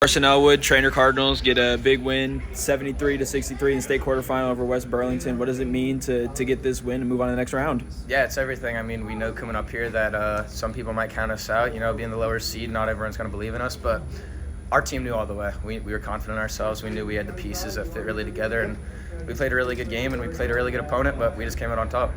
Elwood, Treynor Cardinals get a big win, 73-63 in state quarterfinal over West Burlington. What does it mean to get this win and move on to the next round? Yeah, it's everything. I mean, we know coming up here that some people might count us out. You know, being the lower seed, not everyone's going to believe in us, but our team knew all the way. We were confident in ourselves. We knew we had the pieces that fit really together, and we played a really good game, and we played a really good opponent, but we just came out on top.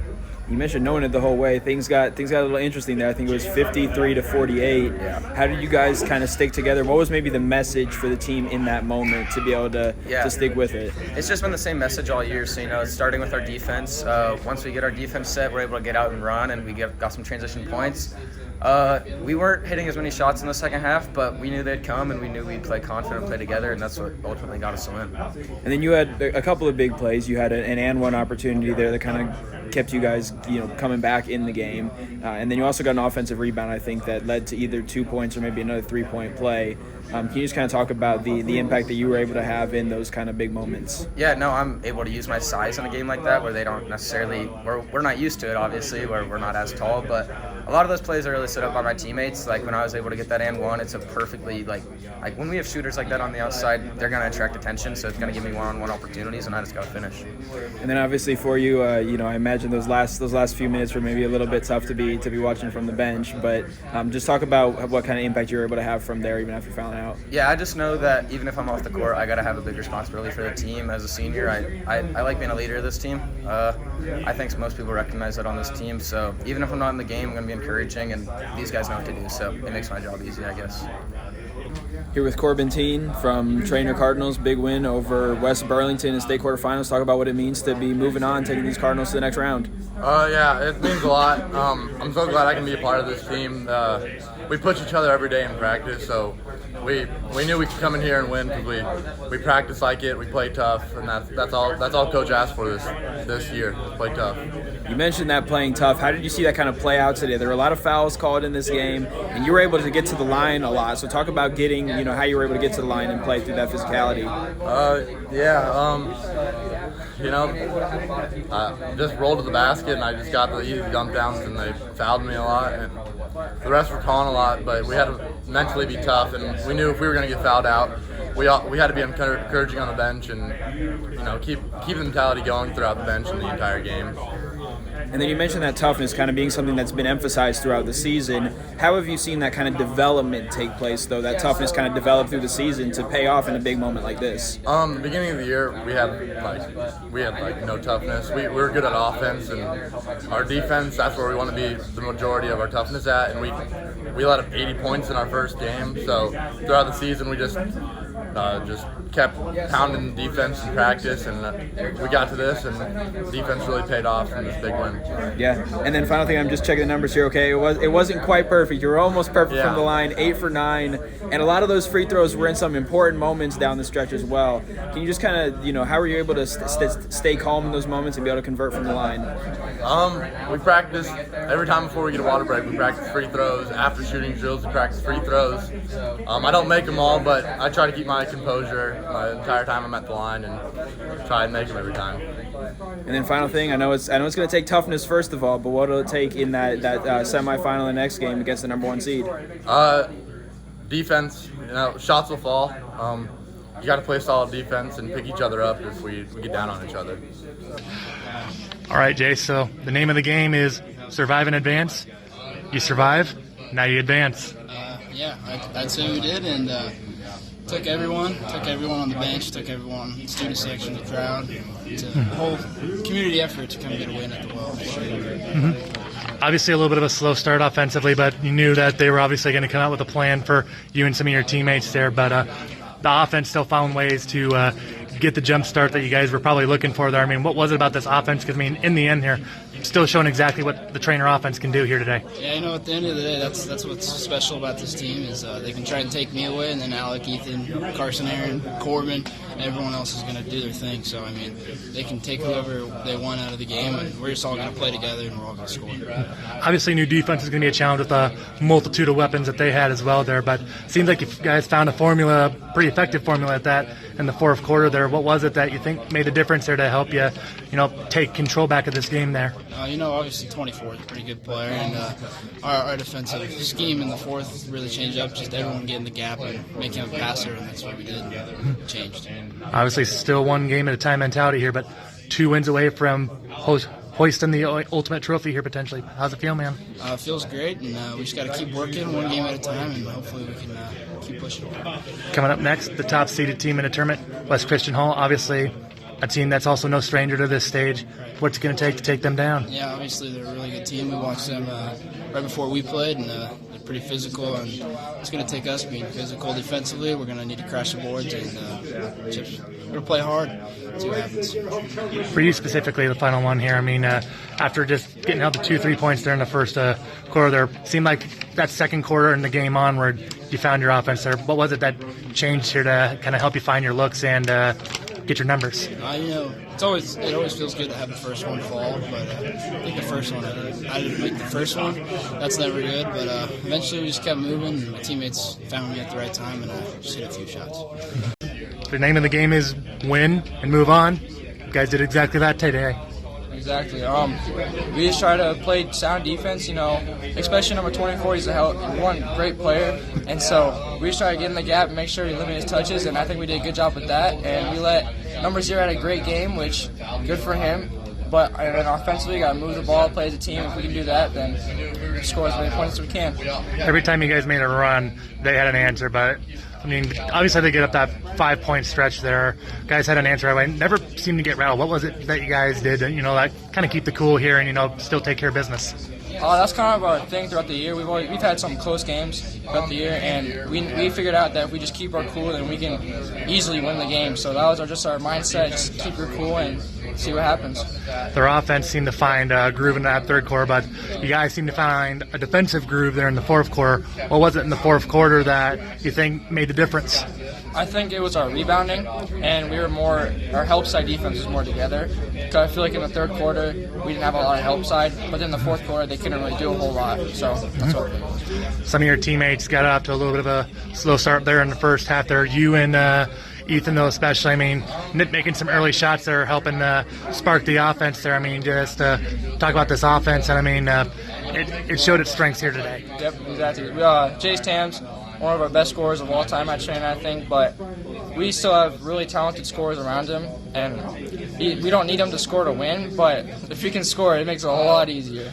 You mentioned knowing it the whole way. Things got a little interesting there. I think it was 53-48. Yeah. How did you guys kind of stick together? What was maybe the message for the team in that moment to be able to stick with it? It's just been the same message all year. So, you know, starting with our defense. Once we get our defense set, we're able to get out and run, and we got some transition points. We weren't hitting as many shots in the second half, but we knew they'd come, and we knew we'd play confident and play together, and that's what ultimately got us the win. And then you had a couple of big plays. You had an and one opportunity there that kind of kept you guys, coming back in the game. And then you also got an offensive rebound, I think, that led to either 2 points or maybe another 3-point play. Can you just kind of talk about the impact that you were able to have in those kind of big moments? Yeah, no, I'm able to use my size in a game like that where they don't necessarily – we're not used to it, obviously, where we're not as tall. But a lot of those plays are really set up by my teammates. Like when I was able to get that and one, it's a perfectly – like when we have shooters like that on the outside, they're going to attract attention, so it's going to give me one-on-one opportunities, and I just got to finish. And then obviously for you, I imagine those last few minutes were maybe a little bit tough to be watching from the bench. But just talk about what kind of impact you were able to have from there, even after fouling out. Yeah, I just know that even if I'm off the court, I got to have a big responsibility for the team. As a senior, I like being a leader of this team. I think most people recognize that on this team. So even if I'm not in the game, I'm going to be encouraging, and these guys know what to do. So it makes my job easy, I guess. Here with Thien from Treynor Cardinals, big win over West Burlington in state quarterfinals. Talk about what it means to be moving on, taking these Cardinals to the next round. Yeah, it means a lot. I'm so glad I can be a part of this team. We push each other every day in practice, so we knew we could come in here and win because we practice like it, we play tough, and that's all Coach asked for this year, play tough. You mentioned that playing tough. How did you see that kind of play out today? There were a lot of fouls called in this game, and you were able to get to the line a lot. So talk about getting, how you were able to get to the line and play through that physicality. Just rolled to the basket, and I just got the easy dump downs, and they fouled me a lot. And the rest were calling a lot, but we had to mentally be tough, and we knew if we were going to get fouled out, we had to be encouraging on the bench and keep the mentality going throughout the bench and the entire game. And then you mentioned that toughness kind of being something that's been emphasized throughout the season. How have you seen that kind of development take place, though, that toughness kind of develop through the season to pay off in a big moment like this? The beginning of the year, we had no toughness. We were good at offense, and our defense, that's where we want to be the majority of our toughness at. And we let up 80 points in our first game. So throughout the season, we just kept pounding defense in practice, and we got to this, and defense really paid off in this big win. Yeah, and then final thing, I'm just checking the numbers here. Okay, it wasn't quite perfect. You were almost perfect from the line, 8 for 9, and a lot of those free throws were in some important moments down the stretch as well. Can you just kind of, how were you able to stay calm in those moments and be able to convert from the line? We practice every time before we get a water break. We practice free throws. After shooting drills, we practice free throws. I don't make them all, but I try to keep my composure the entire time I'm at the line and try and make them every time. And then final thing, I know it's going to take toughness first of all, but what will it take in that semifinal the next game against the number 1 seed? Defense. Shots will fall. You got to play solid defense and pick each other up if we get down on each other. All right, Jay, so the name of the game is Survive and Advance. You survive, now you advance. I'd say we did, and took everyone on the bench, took everyone, student section, the crowd. It's a whole community effort to come get a win at the well. Obviously a little bit of a slow start offensively, but you knew that they were obviously going to come out with a plan for you and some of your teammates there, but the offense still found ways to get the jump start that you guys were probably looking for there. I mean, what was it about this offense? Because, in the end here, still showing exactly what the Treynor offense can do here today. Yeah, at the end of the day, that's what's special about this team is they can try and take me away, and then Alec, Ethan, Carson, Aaron, Corbin, everyone else is going to do their thing. So, they can take whoever they want out of the game, and we're just all going to play together, and we're all going to score. Obviously, new defense is going to be a challenge with a multitude of weapons that they had as well there, but it seems like you guys found a pretty effective formula at that in the fourth quarter there. What was it that you think made a difference there to help you, take control back of this game there? Obviously 24 is a pretty good player, and our defensive scheme in the fourth really changed up. Just everyone getting the gap and making him a passer, and that's what we did. Changed. Obviously, still one game at a time mentality here, but 2 wins away from hoisting the ultimate trophy here potentially. How's it feel, man? It feels great, and we just got to keep working one game at a time, and hopefully we can keep pushing. Coming up next, the top-seeded team in the tournament, West Christian Hall. Obviously, a team that's also no stranger to this stage. What's it going to take them down? Yeah, obviously they're a really good team. We watched them right before we played, and they're pretty physical. And it's going to take us being physical defensively. We're going to need to crash the boards, and we're going to play hard. See what happens. For you specifically, the final one here, I mean, after just getting out the 2-3 points there in the first quarter there, seemed like that second quarter and the game onward, you found your offense there. What was it that changed here to kind of help you find your looks and get your numbers? It always feels good to have the first one fall, but I think the first one, I didn't make the first one. That's never good, but eventually we just kept moving, and my teammates found me at the right time, and I just hit a few shots. The name of the game is win and move on. You guys did exactly that today. Exactly. We just try to play sound defense, especially number 24. He's one great player, and so we just try to get in the gap and make sure he limits his touches, and I think we did a good job with that. And we let number 0 had a great game, which good for him. But offensively, got to move the ball, play as a team. If we can do that, then score as many points as we can. Every time you guys made a run, they had an answer, but I mean, obviously they get up that 5-point stretch there. Guys had an answer right away. Never seemed to get rattled. What was it that you guys did to, that kind of keep the cool here and, still take care of business? That's kind of our thing throughout the year. We've had some close games throughout the year, and we figured out that if we just keep our cool, then we can easily win the game. So that was just our mindset, just keep your cool and see what happens. Their offense seemed to find a groove in that third quarter, but you guys seemed to find a defensive groove there in the fourth quarter. What was it in the fourth quarter that you think made the difference? I think it was our rebounding, and our help side defense was more together. Because I feel like in the third quarter, we didn't have a lot of help side, but in the fourth quarter, they couldn't really do a whole lot. So that's what it was. Some of your teammates got off to a little bit of a slow start there in the first half there. You and Ethan, though, especially, making some early shots there, helping spark the offense there. Just talk about this offense, and it showed its strengths here today. Yep, exactly. Tams, one of our best scorers of all time at Treynor, I think, but we still have really talented scorers around him, and we don't need him to score to win, but if he can score, it makes it a whole lot easier.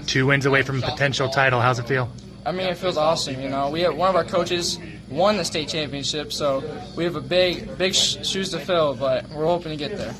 2 wins away from a potential title. How's it feel? It feels awesome. We have one of our coaches won the state championship, so we have a big shoes to fill, but we're hoping to get there.